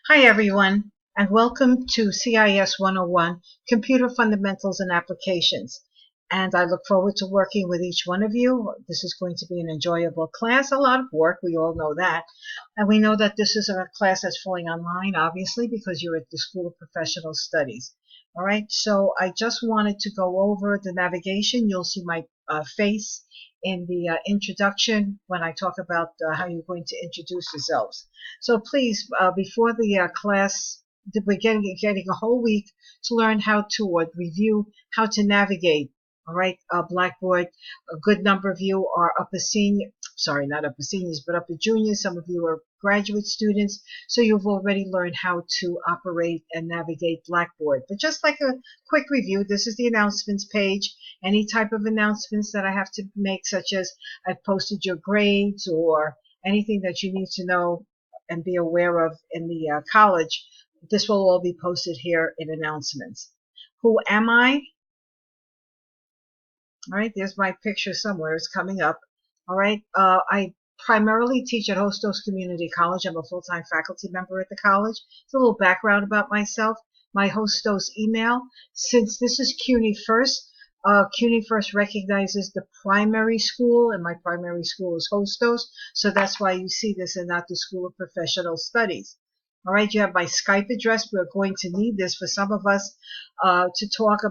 Hi everyone, and welcome to CIS 101, Computer Fundamentals and Applications. And I look forward to working with each one of you. This is going to be an enjoyable class, a lot of work, we all know that. And we know that this is a class that's falling online, obviously, because you're at the School of Professional Studies. All right, so I just wanted to go over the navigation. You'll see my face in the introduction when I talk about how you're going to introduce yourselves. So please, before the class, we're getting a whole week to learn how to review how to navigate. All right, Blackboard. A good number of you are upper senior, sorry, not upper seniors, but upper juniors. Some of you are graduate students, so you've already learned how to operate and navigate Blackboard. But just like a quick review, this is the announcements page. Any type of announcements that I have to make, such as I've posted your grades or anything that you need to know and be aware of in the college, this will all be posted here in announcements. Who am I? All right, there's my picture somewhere. It's coming up. All right, I primarily teach at Hostos Community College. I'm a full-time faculty member at the college. It's a little background about myself. My Hostos email, since this is CUNY First, CUNY First recognizes the primary school, and my primary school is Hostos, so that's why you see this and not the School of Professional Studies. All right, you have my Skype address. We're going to need this for some of us to talk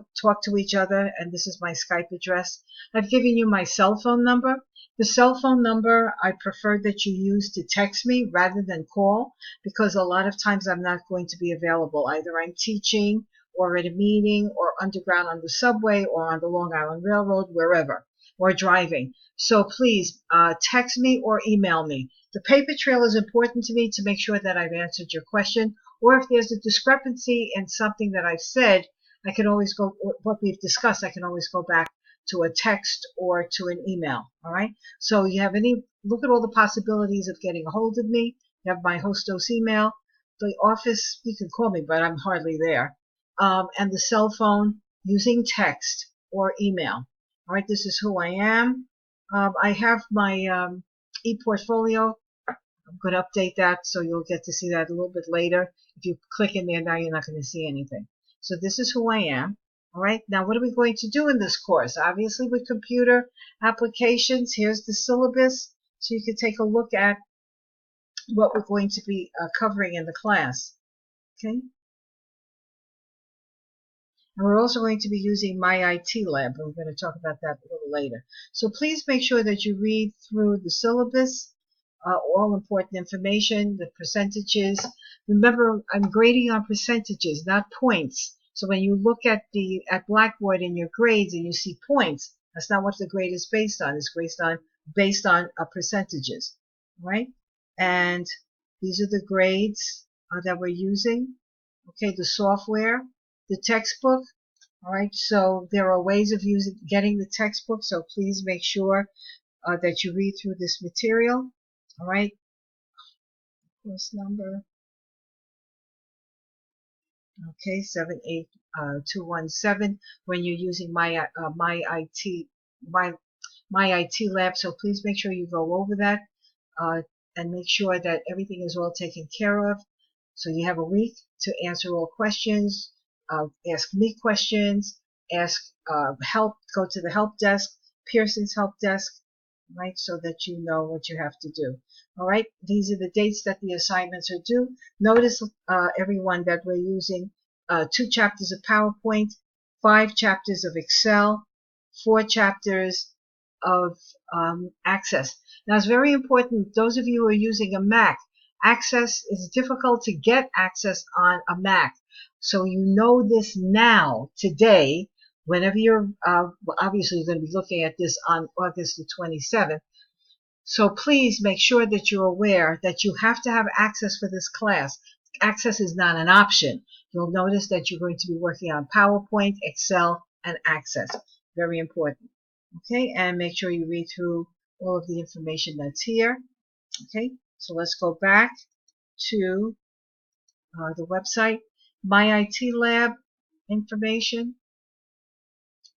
to each other, and this is my Skype address. I've given you my cell phone number. The cell phone number I prefer that you use to text me rather than call, because a lot of times I'm not going to be available. Either I'm teaching or at a meeting or underground on the subway or on the Long Island Railroad, wherever, or driving. So please text me or email me. The paper trail is important to me to make sure that I've answered your question, or if there's a discrepancy in something that I've said, I can always go, what we've discussed, I can always go back to a text or to an email. All right. So you have look at all the possibilities of getting a hold of me. You have my Hostos email, the office, you can call me, but I'm hardly there. And the cell phone using text or email. All right. This is who I am. I have my e-portfolio. I'm going to update that so you'll get to see that a little bit later. If you click in there now, you're not going to see anything. So this is who I am. All right. Now, what are we going to do in this course? Obviously, with computer applications, here's the syllabus. So you can take a look at what we're going to be covering in the class. Okay. And we're also going to be using My IT Lab. We're going to talk about that a little later. So please make sure that you read through the syllabus, all important information, the percentages. Remember, I'm grading on percentages, not points. So when you look at Blackboard in your grades and you see points, that's not what the grade is based on. It's based on percentages, right? And these are the grades that we're using. Okay, the software, the textbook. All right, so there are ways of getting the textbook. So please make sure that you read through this material. All right, course number. Okay, 78217. When you're using my IT Lab, so please make sure you go over that and make sure that everything is all taken care of. So you have a week to answer all questions, ask me questions, ask help, go to the help desk, Pearson's help desk, right, so that you know what you have to do. All right, these are the dates that the assignments are due. Notice, everyone, that we're using 2 chapters of PowerPoint, 5 chapters of Excel, 4 chapters of Access. Now, it's very important, those of you who are using a Mac, Access is difficult to get Access on a Mac. So you know this now, today, whenever you're, obviously you're going to be looking at this on August the 27th. So please make sure that you're aware that you have to have Access for this class. Access is not an option. You'll notice that you're going to be working on PowerPoint, Excel, and Access. Very important. Okay, and make sure you read through all of the information that's here. Okay, so let's go back to the website. My IT Lab information.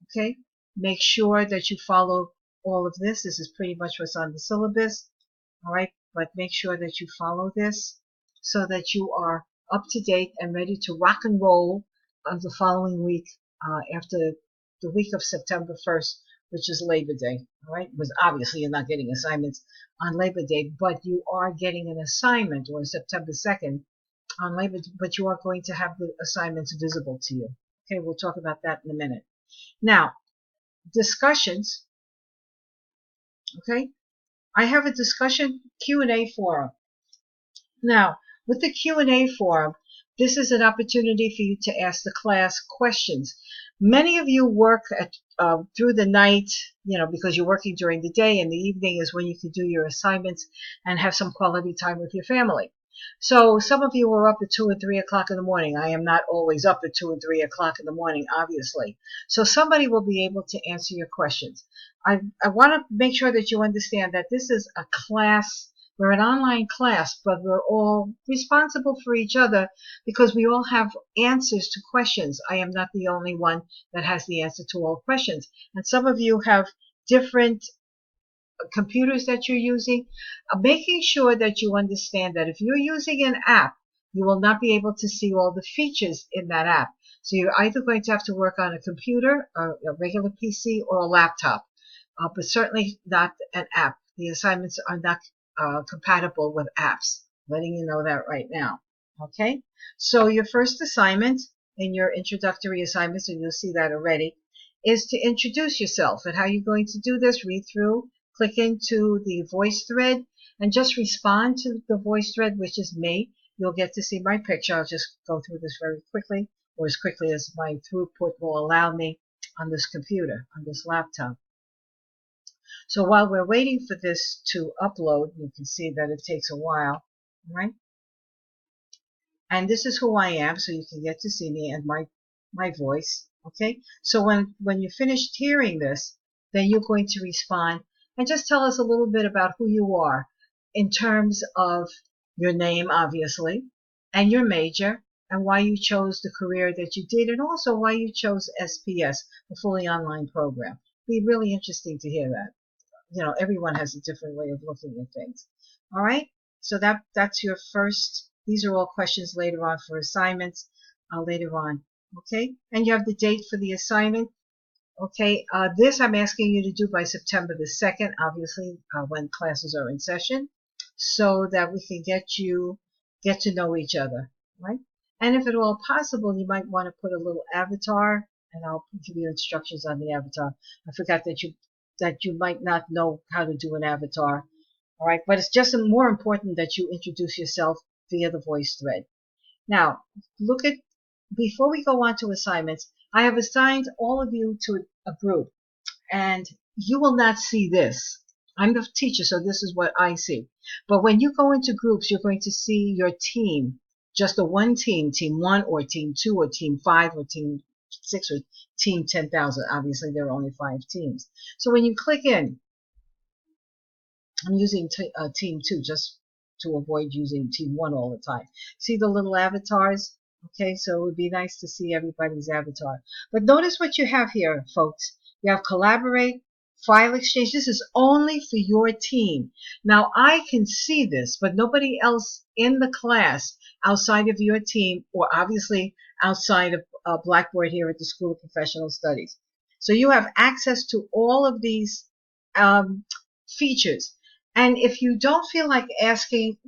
Okay, make sure that you follow all of this. This is pretty much what's on the syllabus. All right, but make sure that you follow this so that you are up to date and ready to rock and roll the following week after the week of September 1st, which is Labor Day. All right, because obviously you're not getting assignments on Labor Day, but you are getting an assignment on September 2nd on Labor Day, but you are going to have the assignments visible to you. Okay, we'll talk about that in a minute. Now, discussions. Okay, I have a discussion Q&A forum. Now, with the Q&A forum, this is an opportunity for you to ask the class questions. Many of you work through the night, because you're working during the day, and the evening is when you can do your assignments and have some quality time with your family. So some of you are up at 2 and 3 o'clock in the morning. I am not always up at 2 and 3 o'clock in the morning, obviously. So somebody will be able to answer your questions. I want to make sure that you understand that this is a class. We're an online class, but we're all responsible for each other because we all have answers to questions. I am not the only one that has the answer to all questions. And some of you have different computers that you're using. Making sure that you understand that if you're using an app, you will not be able to see all the features in that app. So you're either going to have to work on a computer, a regular PC, or a laptop, but certainly not an app. The assignments are not compatible with apps. Letting you know that right now. Okay, so your first assignment in your introductory assignments, and you'll see that already, is to introduce yourself. And how you're going to do this, read through, click into the voice thread, and just respond to the voice thread, which is me. You'll get to see my picture. I'll just go through this very quickly, or as quickly as my throughput will allow me on this computer, on this laptop. So while we're waiting for this to upload, you can see that it takes a while, right? And this is who I am, so you can get to see me and my voice, okay? So when you're finished hearing this, then you're going to respond and just tell us a little bit about who you are in terms of your name, obviously, and your major, and why you chose the career that you did, and also why you chose SPS, a fully online program. It'd be really interesting to hear that. Everyone has a different way of looking at things. All right, so that's your first. These are all questions later on for assignments later on. Okay, and you have the date for the assignment. Okay, this I'm asking you to do by September the 2nd, obviously, when classes are in session, so that we can get to know each other, right? And if at all possible, you might want to put a little avatar, and I'll give you instructions on the avatar. I forgot that you might not know how to do an avatar. All right, but it's just more important that you introduce yourself via the voice thread. Now, before we go on to assignments, I have assigned all of you to a group, and you will not see this. I'm the teacher, so this is what I see. But when you go into groups, you're going to see your team, just a one team, team 1 or team 2 or team 5 or team 6 or team 10,000. Obviously, there are only 5 teams. So when you click in, I'm using team 2 just to avoid using team 1 all the time. See the little avatars? Okay, so it would be nice to see everybody's avatar. But notice what you have here, folks. You have collaborate, file exchange. This is only for your team. Now, I can see this, but nobody else in the class outside of your team, or obviously outside of Blackboard here at the School of Professional Studies. So you have access to all of these features. And if you don't feel like asking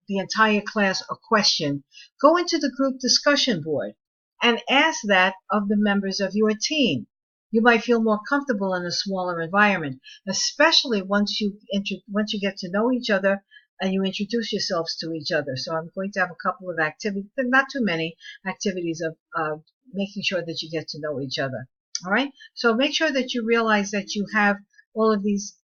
the entire class a question, go into the group discussion board and ask that of the members of your team. You might feel more comfortable in a smaller environment, especially once you get to know each other and you introduce yourselves to each other. So I'm going to have a couple of activities, not too many activities of making sure that you get to know each other. All right. So make sure that you realize that you have all of these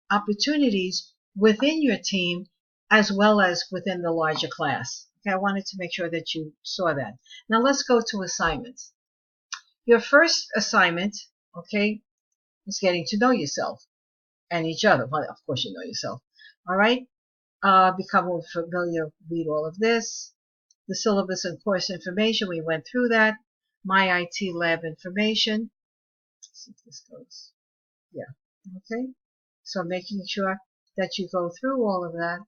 opportunities within your team as well as within the larger class. Okay, I wanted to make sure that you saw that. Now let's go to assignments. Your first assignment, okay, is getting to know yourself and each other. Well, of course you know yourself. All right, become more familiar, read all of this. The syllabus and course information, we went through that. My IT lab information. Let's see if this goes. Yeah, okay. So making sure that you go through all of that.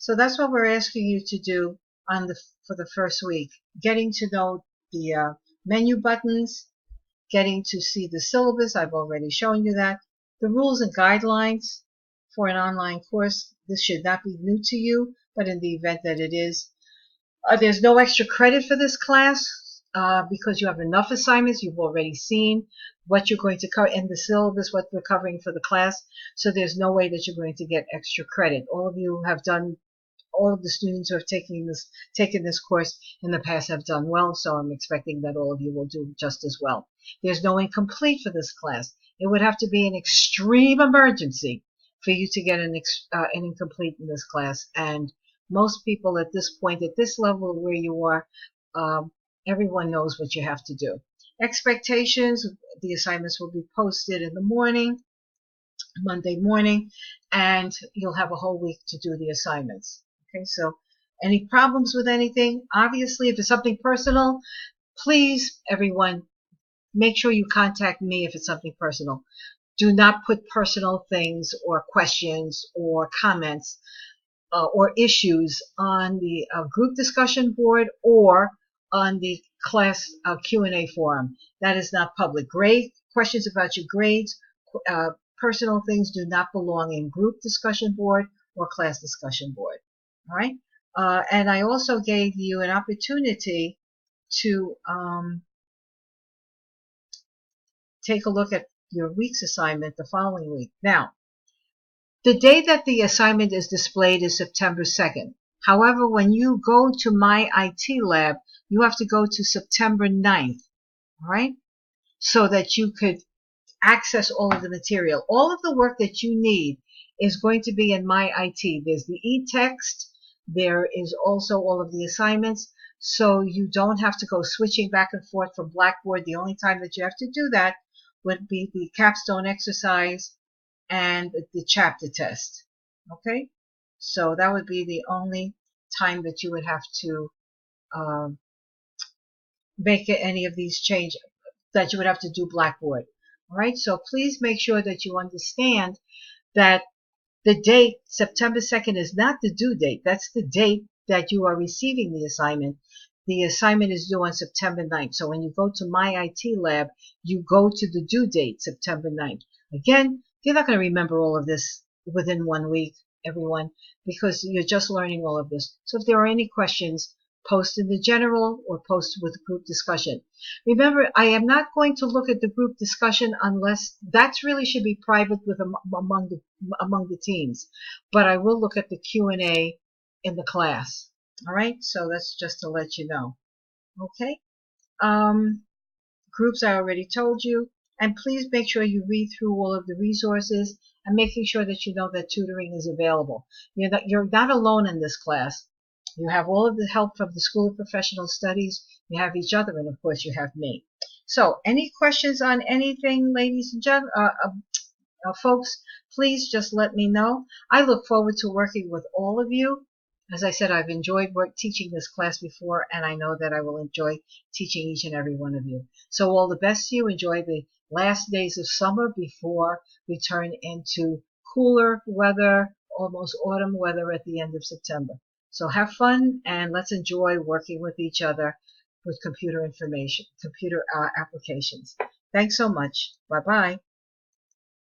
So that's what we're asking you to do for the first week. Getting to know the menu buttons, getting to see the syllabus. I've already shown you that. The rules and guidelines for an online course. This should not be new to you, but in the event that it is, there's no extra credit for this class because you have enough assignments. You've already seen what you're going to cover in the syllabus, what we're covering for the class. So there's no way that you're going to get extra credit. All of the students who have taken this course in the past have done well, so I'm expecting that all of you will do just as well. There's no incomplete for this class. It would have to be an extreme emergency for you to get an incomplete in this class, and most people at this point, at this level where you are, everyone knows what you have to do. Expectations: the assignments will be posted in the morning, Monday morning, and you'll have a whole week to do the assignments. Okay, so any problems with anything? Obviously, if it's something personal, please, everyone, make sure you contact me if it's something personal. Do not put personal things or questions or comments or issues on the group discussion board or on the class Q&A forum. That is not public. Questions about your grades, personal things do not belong in group discussion board or class discussion board. All right. And I also gave you an opportunity to take a look at your week's assignment the following week. Now, the day that the assignment is displayed is September 2nd. However, when you go to My IT Lab, you have to go to September 9th, all right, so that you could access all of the material. All of the work that you need is going to be in My IT. There's the e-text. There is also all of the assignments, so you don't have to go switching back and forth from Blackboard. The only time that you have to do that would be the capstone exercise and the chapter test. Okay, so that would be the only time that you would have to make any of these changes, that you would have to do Blackboard. All right, so please make sure that you understand that the date, September 2nd, is not the due date. That's the date that you are receiving the assignment. The assignment is due on September 9th. So when you go to My IT Lab, you go to the due date, September 9th. Again, you're not going to remember all of this within 1 week, everyone, because you're just learning all of this. So if there are any questions, post in the general or post with group discussion. Remember, I am not going to look at the group discussion unless that really should be private with among the teams. But I will look at the Q&A in the class. All right, so that's just to let you know. Okay, groups I already told you, and please make sure you read through all of the resources and making sure that you know that tutoring is available. You're not alone in this class. You have all of the help from the School of Professional Studies. You have each other, and of course you have me. So any questions on anything, ladies and gentlemen, folks, please just let me know. I look forward to working with all of you. As I said, I've enjoyed teaching this class before, and I know that I will enjoy teaching each and every one of you. So all the best to you. Enjoy the last days of summer before we turn into cooler weather, almost autumn weather at the end of September. So have fun, and let's enjoy working with each other with computer applications. Thanks so much. Bye-bye.